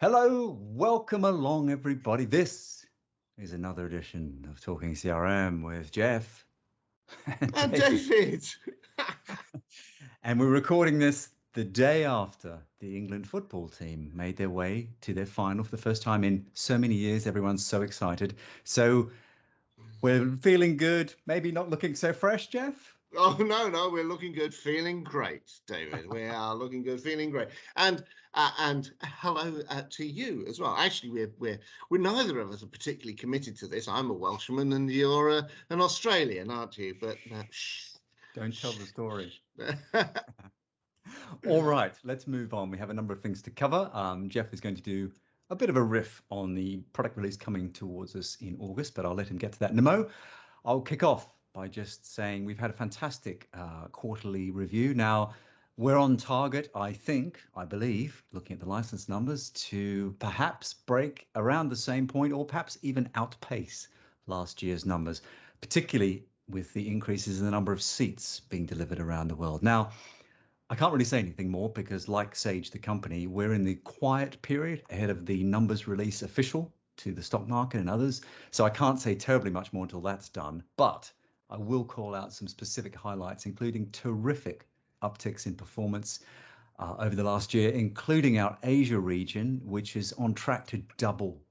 Hello, welcome along, everybody. This is another edition of Talking CRM with Jeff and And David. David. And we're recording this the day after the England football team made their way to their final for the first time in so many years. Everyone's so excited. So we're feeling good, maybe not looking so fresh, Jeff. Oh no, we're looking good, feeling great, David. We are looking good, feeling great. And hello to you as well. Actually, we're neither of us are particularly committed to this. I'm a Welshman, and you're an Australian, aren't you? But shh, Don't tell the shh. story. All right, let's move on. We have a number of things to cover. Jeff is going to do a bit of a riff on the product release coming towards us in August, but I'll let him get to that in a mo. I'll kick off by just saying we've had a fantastic quarterly review. Now, we're on target, I believe, looking at the license numbers, to perhaps break around the same point or perhaps even outpace last year's numbers, particularly with the increases in the number of seats being delivered around the world. Now, I can't really say anything more because, like Sage, the company, we're in the quiet period ahead of the numbers release official to the stock market and others. So I can't say terribly much more until that's done. But I will call out some specific highlights, including terrific upticks in performance over the last year, including our Asia region, which is on track to double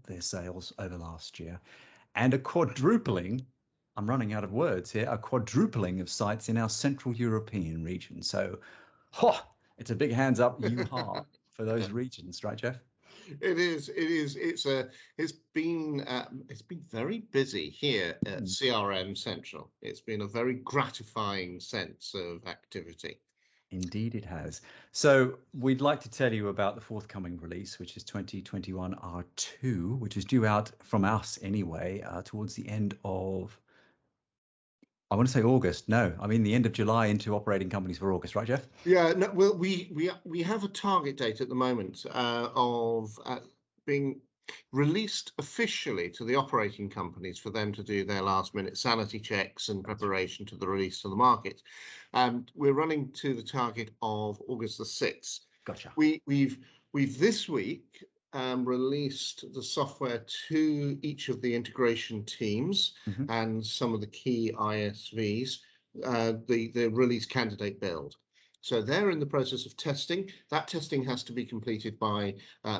their sales over last year, and a quadrupling. I'm running out of words here. A quadrupling of sites in our Central European region. So, it's a big hands up, for those regions, right, Jeff? It is. It is. It's been very busy here at Mm. CRM Central. It's been a very gratifying sense of activity. Indeed, it has. So, we'd like to tell you about the forthcoming release, which is 2021 R2, which is due out from us anyway, towards the end of, I want to say August. No, I mean the end of July into operating companies for August, right, Jeff? Yeah, no, well, we have a target date at the moment of being released officially to the operating companies for them to do their last minute sanity checks and preparation to the release to the market. And we're running to the target of August the 6th. Gotcha. We've this week released the software to each of the integration teams Hmm. and some of the key ISVs, the release candidate build. So they're in the process of testing. That testing has to be completed by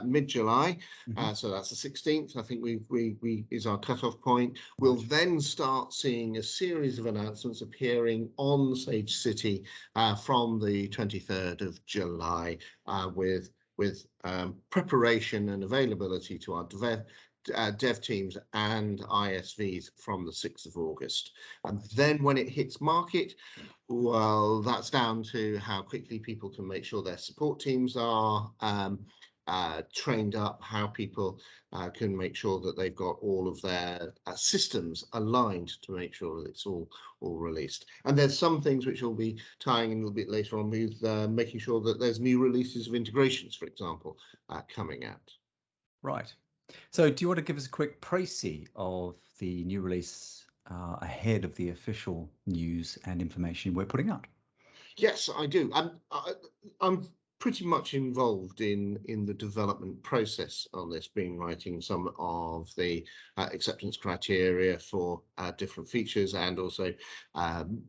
mid-July. Hmm. So that's the 16th. I think we is our cutoff point. We'll Right. then start seeing a series of announcements appearing on Sage City from the 23rd of July with preparation and availability to our dev teams and ISVs from the 6th of August. And then when it hits market, well, that's down to how quickly people can make sure their support teams are trained up, how people can make sure that they've got all of their systems aligned to make sure that it's all released. And there's some things which will be tying in a little bit later on with making sure that there's new releases of integrations, for example, coming out. Right. So, do you want to give us a quick précis of the new release ahead of the official news and information we're putting out? Yes, I do. I'm pretty much involved in the development process on this, being writing some of the acceptance criteria for different features and also um,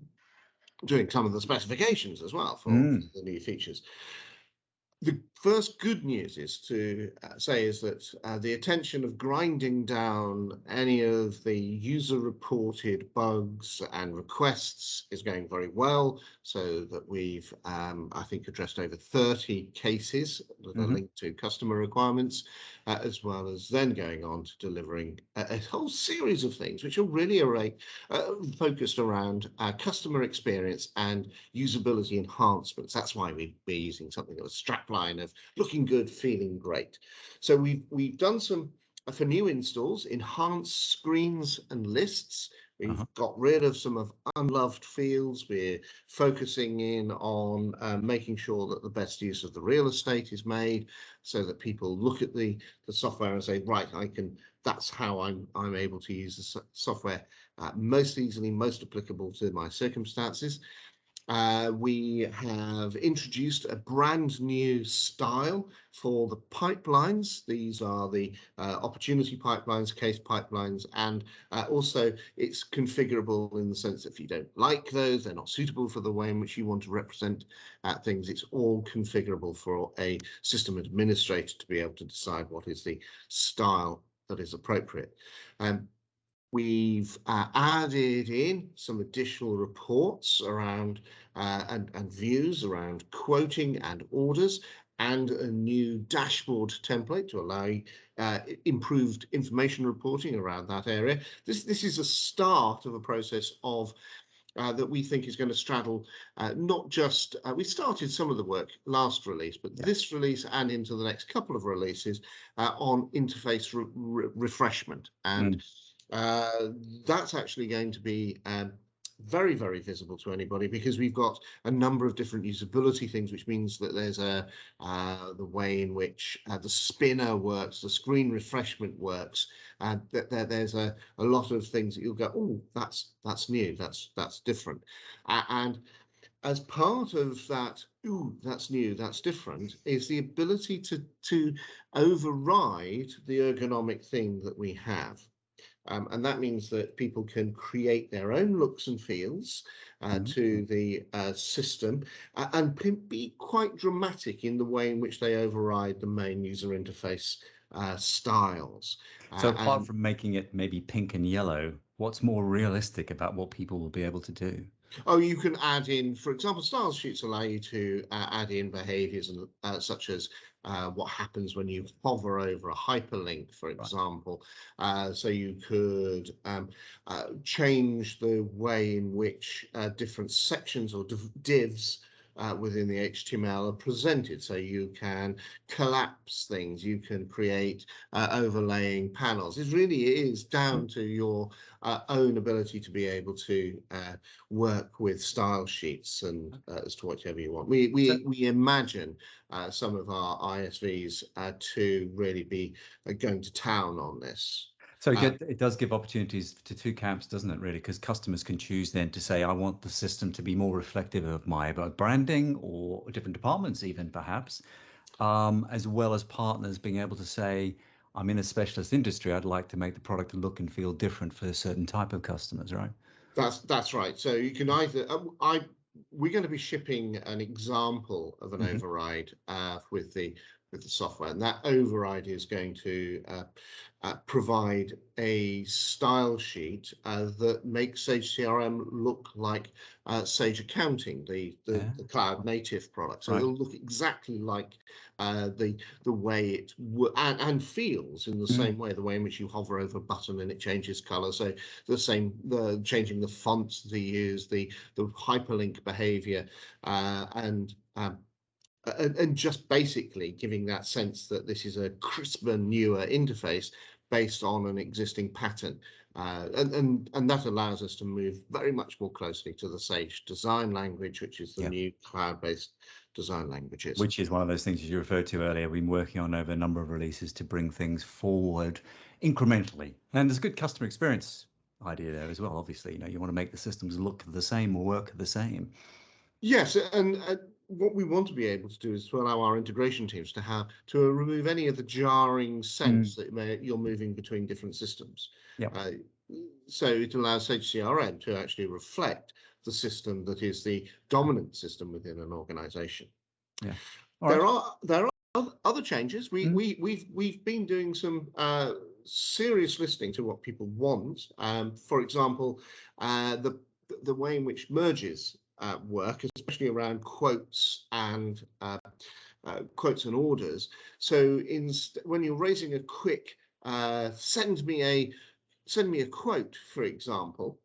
doing some of the specifications as well for Mm. the new features. The first good news is to say is that the attention of grinding down any of the user reported bugs and requests is going very well, so that we've I think addressed over 30 cases that are Hmm. linked to customer requirements, as well as then going on to delivering a whole series of things which are really focused around customer experience and usability enhancements. That's why we're using something of a strapline of looking good, feeling great. So we've done some for new installs, enhanced screens and lists. Uh-huh. We've got rid of some of unloved fields. We're focusing in on making sure that the best use of the real estate is made, so that people look at the software and say, right, I can. That's how I'm able to use the software most easily, most applicable to my circumstances. We have introduced a brand new style for the pipelines. These are the opportunity pipelines, case pipelines, and also it's configurable in the sense that if you don't like those, they're not suitable for the way in which you want to represent things. It's all configurable for a system administrator to be able to decide what is the style that is appropriate. We've added in some additional reports around and views around quoting and orders, and a new dashboard template to allow improved information reporting around that area. This is a start of a process of that we think is going to straddle not just, we started some of the work last release, but this release and into the next couple of releases on interface refreshment. And that's actually going to be very, very visible to anybody, because we've got a number of different usability things, which means that there's the way in which the spinner works, the screen refreshment works, and there's a lot of things that you'll go, oh, that's new, that's different. And as part of that, ooh, that's new, that's different, is the ability to override the ergonomic thing that we have. And that means that people can create their own looks and feels to the system and be quite dramatic in the way in which they override the main user interface styles. So apart from making it maybe pink and yellow, what's more realistic about what people will be able to do? Oh, you can add in, for example, style sheets allow you to add in behaviors and such as what happens when you hover over a hyperlink, for example. So you could change the way in which different sections or divs within the HTML are presented. So you can collapse things, you can create overlaying panels. It really is down to your own ability to be able to work with style sheets and as to whatever you want. We imagine some of our ISVs to really be going to town on this. So it does give opportunities to two camps, doesn't it, really? Because customers can choose then to say, I want the system to be more reflective of my branding or different departments even, perhaps, as well as partners being able to say, I'm in a specialist industry, I'd like to make the product look and feel different for a certain type of customers, right? That's right. So you can either, we're going to be shipping an example of an override with the software, and that override is going to provide a style sheet that makes Sage CRM look like Sage Accounting, the cloud native product. So it'll look exactly like the way it and feels in the same way, the way in which you hover over a button and it changes color. So changing the fonts they use, the hyperlink behavior, and just basically giving that sense that this is a crisper, newer interface based on an existing pattern. And that allows us to move very much more closely to the Sage design language, which is the new cloud-based design languages. Which is one of those things you referred to earlier. We've been working on over a number of releases to bring things forward incrementally. And there's a good customer experience idea there as well. Obviously, you want to make the systems look the same or work the same. Yes, and what we want to be able to do is to allow our integration teams to remove any of the jarring sense that you're moving between different systems. So it allows Sage CRM to actually reflect the system that is the dominant system within an organization. Yeah. There are other changes. We've been doing some serious listening to what people want. For example, the way in which merges work, especially around quotes and orders. So when you're raising a quick send me a quote, for example,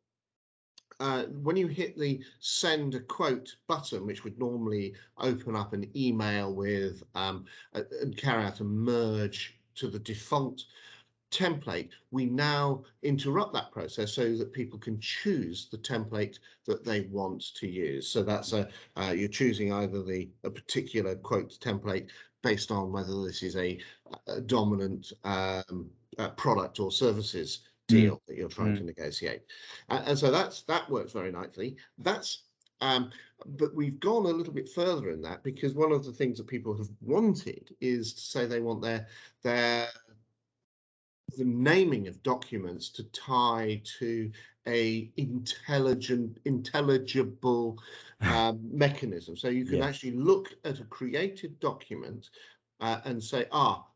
when you hit the send a quote button, which would normally open up an email with and carry out a merge to the default template, we now interrupt that process so that people can choose the template that they want to use. So that's you're choosing either a particular quote template based on whether this is a dominant product or services deal that you're trying to negotiate, and so that works very nicely. That's But we've gone a little bit further in that, because one of the things that people have wanted is to say they want the naming of documents to tie to a intelligible mechanism. So you can actually look at a created document and say,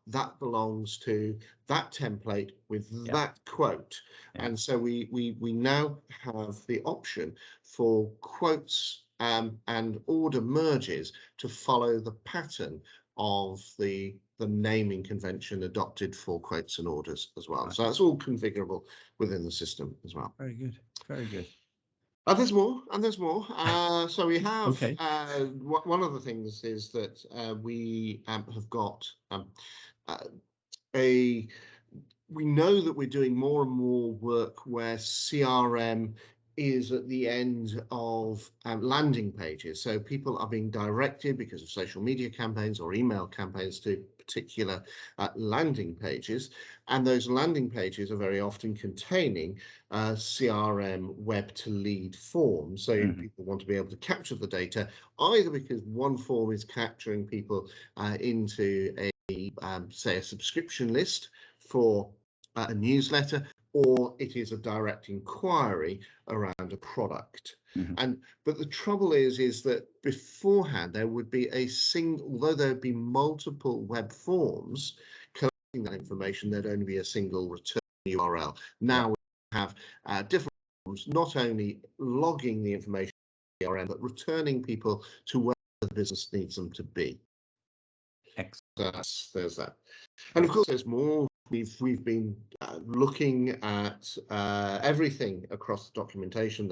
that belongs to that template with that quote. And so we now have the option for quotes and order merges to follow the pattern of the naming convention adopted for quotes and orders as well. So that's all configurable within the system as well. Very good. Very good. And there's more, so we have, Okay. One of the things is that we have got we know that we're doing more and more work where CRM is at the end of landing pages. So people are being directed because of social media campaigns or email campaigns to particular landing pages. And those landing pages are very often containing CRM web to lead forms. So people want to be able to capture the data, either because one form is capturing people into say a subscription list for a newsletter, or it is a direct inquiry around a product. But the trouble is that beforehand there would be although there would be multiple web forms collecting that information, there'd only be a single return URL. Now we have different forms, not only logging the information in CRM, but returning people to where the business needs them to be. Excellent. So there's that. And of course, there's more. We've been looking at everything across the documentation.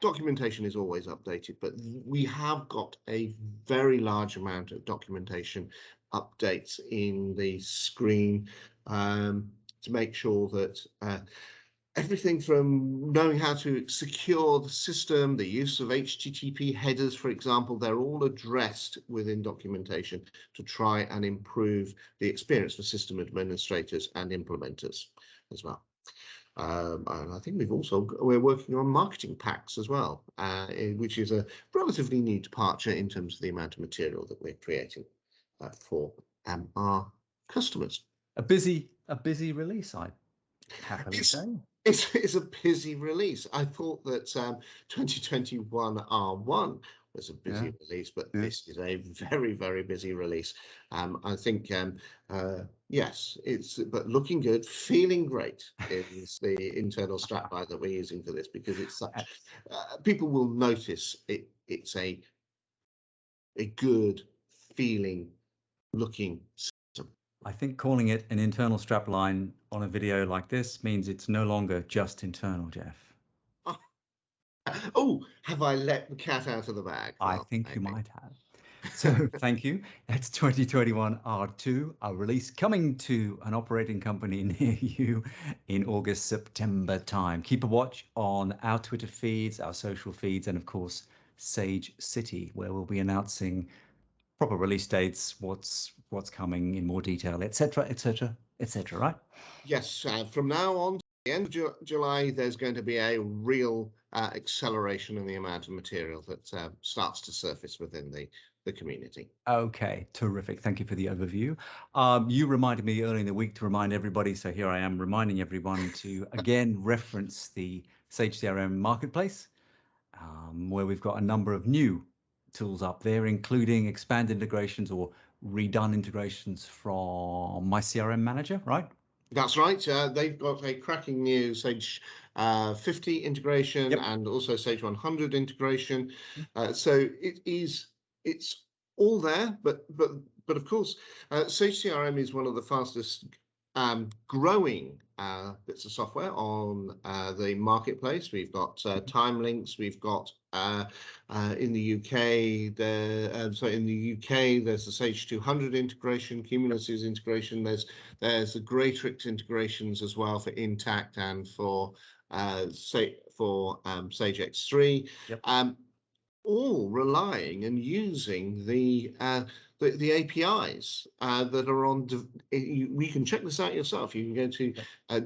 Documentation is always updated, but we have got a very large amount of documentation updates in the screen to make sure that everything from knowing how to secure the system, the use of HTTP headers, for example, they're all addressed within documentation to try and improve the experience for system administrators and implementers as well. And I think we're working on marketing packs as well, which is a relatively new departure in terms of the amount of material that we're creating for our customers. A busy release, I'd happily say. It's a busy release. I thought that 2021 R1 was a busy release, but this is a very, very busy release. I think, yes, but looking good, feeling great is the internal strapline that we're using for this, because it's such, people will notice it's a good feeling looking system. I think calling it an internal strapline on a video like this means it's no longer just internal, Jeff. Oh, have I let the cat out of the bag? I think you might have. So thank you. That's 2021 R2, a release coming to an operating company near you in August, September time. Keep a watch on our Twitter feeds, our social feeds, and of course, Sage City, where we'll be announcing proper release dates, what's coming in more detail, etc., etc., etc. Right? Yes. From now on to the end of July, there's going to be a real acceleration in the amount of material that starts to surface within the community. Okay, terrific. Thank you for the overview. You reminded me earlier in the week to remind everybody, so here I am reminding everyone to again reference the Sage CRM Marketplace, where we've got a number of new tools up there, including expanded integrations or redone integrations from My CRM Manager, right? That's right. They've got a cracking new Sage 50 integration and also Sage 100 integration. So it's all there, but of course, Sage CRM is one of the fastest growing bits of software on the marketplace. We've got time links. We've got in the UK, there's the Sage 200 integration, Cumulus integration. There's the Greatrix integrations as well for Intact and for Sage X3. All relying and using the the APIs that are on. We can check this out yourself. You can go to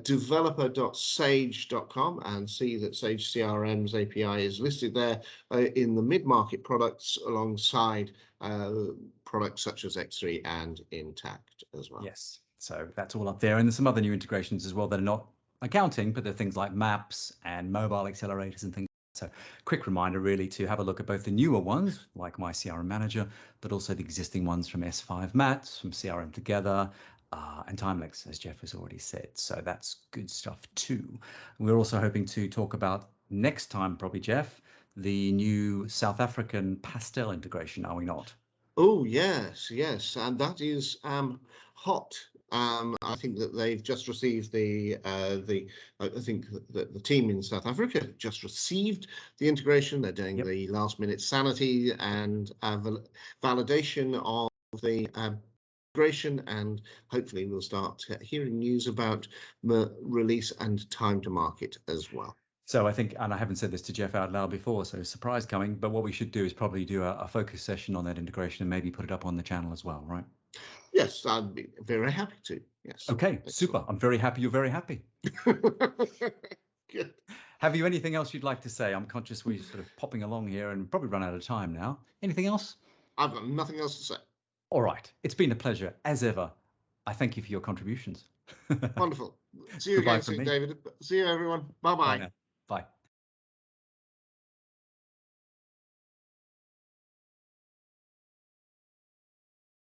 developer.sage.com and see that Sage CRM's API is listed there in the mid-market products alongside products such as X3 and Intact as well. Yes, so that's all up there. And there's some other new integrations as well that are not accounting, but they're things like maps and mobile accelerators and things. So quick reminder really to have a look at both the newer ones like My CRM Manager, but also the existing ones from S5 Mats, from CRM Together, and Timelinks, as Jeff has already said. So that's good stuff too. We're also hoping to talk about next time, probably, Jeff, the new South African Pastel integration, are we not? Oh yes, yes, and that is hot. I think that they've just received I think that the team in South Africa have just received the integration. They're doing the last minute sanity and validation of the integration, and hopefully we'll start hearing news about release and time to market as well. So I think, and I haven't said this to Jeff out loud before, so surprise coming, but what we should do is probably do a focus session on that integration and maybe put it up on the channel as well, right? Yes, I'd be very happy to. Yes. Okay, excellent. Super. I'm very happy you're very happy. Good. Have you anything else you'd like to say? I'm conscious we're sort of popping along here and probably run out of time now. Anything else? I've got nothing else to say. All right. It's been a pleasure, as ever. I thank you for your contributions. Wonderful. See you again soon, David. See you, everyone. Bye-bye. Bye.